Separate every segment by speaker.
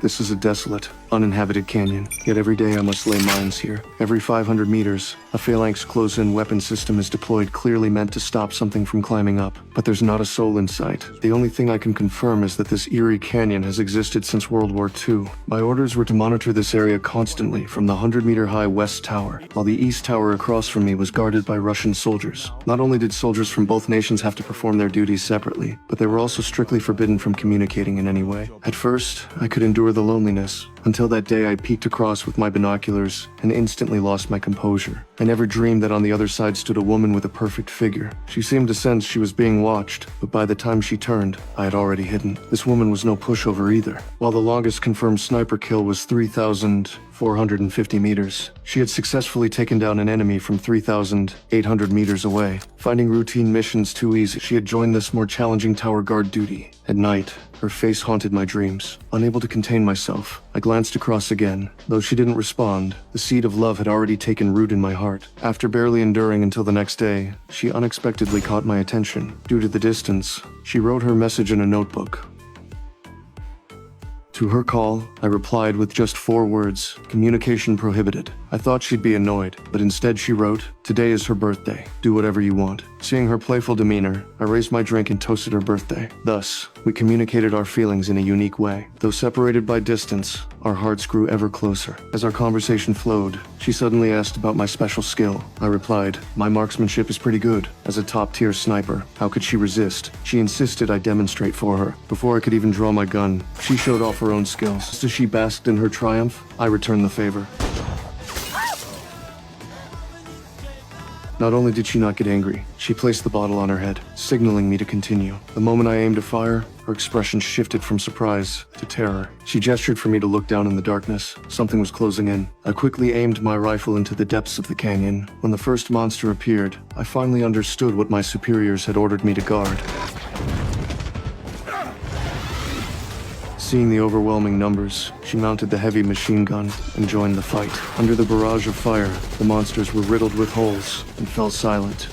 Speaker 1: This is a desolate, uninhabited canyon, yet every day I must lay mines here. Every 500 meters, a phalanx close-in weapon system is deployed, clearly meant to stop something from climbing up. But there's not a soul in sight. The only thing I can confirm is that this eerie canyon has existed since World War II. My orders were to monitor this area constantly from the 100-meter-high West Tower, while the East Tower across from me was guarded by Russian soldiers. Not only did soldiers from both nations have to perform their duties separately, but they were also strictly forbidden from communicating in any way. At first, I could endure the loneliness, until that day I peeked across with my binoculars and instantly lost my composure. I never dreamed that on the other side stood a woman with a perfect figure. She seemed to sense she was being watched, but by the time she turned, I had already hidden. This woman was no pushover either. While the longest confirmed sniper kill was 3,450 meters, she had successfully taken down an enemy from 3,800 meters away. Finding routine missions too easy, she had joined this more challenging tower guard duty. At night, her face haunted my dreams. Unable to contain myself, I glanced across again. Though she didn't respond, the seed of love had already taken root in my heart. After barely enduring until the next day, she unexpectedly caught my attention. Due to the distance, she wrote her message in a notebook. To her call, I replied with just 4 words: communication prohibited. I thought she'd be annoyed, but instead she wrote, "Today is her birthday. Do whatever you want." Seeing her playful demeanor, I raised my drink and toasted her birthday. Thus, we communicated our feelings in a unique way. Though separated by distance, our hearts grew ever closer. As our conversation flowed, she suddenly asked about my special skill. I replied, "My marksmanship is pretty good. As a top-tier sniper, how could she resist?" She insisted I demonstrate for her. Before I could even draw my gun, she showed off her own skills. Just as she basked in her triumph, I returned the favor. Not only did she not get angry, she placed the bottle on her head, signaling me to continue. The moment I aimed to fire, her expression shifted from surprise to terror. She gestured for me to look down in the darkness. Something was closing in. I quickly aimed my rifle into the depths of the canyon. When the first monster appeared, I finally understood what my superiors had ordered me to guard. Seeing the overwhelming numbers, she mounted the heavy machine gun and joined the fight. Under the barrage of fire, the monsters were riddled with holes and fell silent.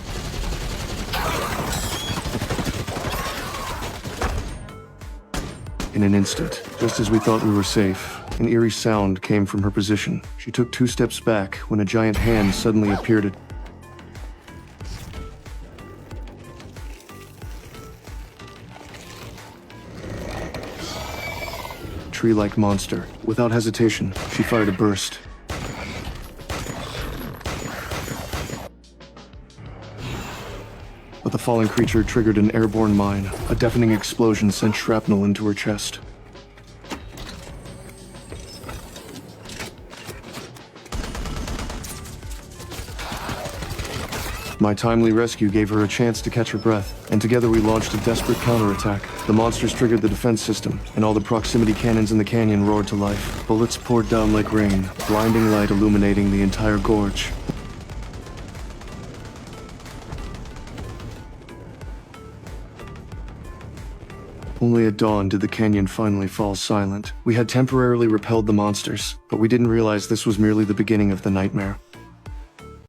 Speaker 1: In an instant, just as we thought we were safe, an eerie sound came from her position. She took 2 steps back when a giant hand suddenly appeared at tree-like monster. Without hesitation, she fired a burst. But the falling creature triggered an airborne mine. A deafening explosion sent shrapnel into her chest. My timely rescue gave her a chance to catch her breath, and together we launched a desperate counterattack. The monsters triggered the defense system, and all the proximity cannons in the canyon roared to life. Bullets poured down like rain, blinding light illuminating the entire gorge. Only at dawn did the canyon finally fall silent. We had temporarily repelled the monsters, but we didn't realize this was merely the beginning of the nightmare.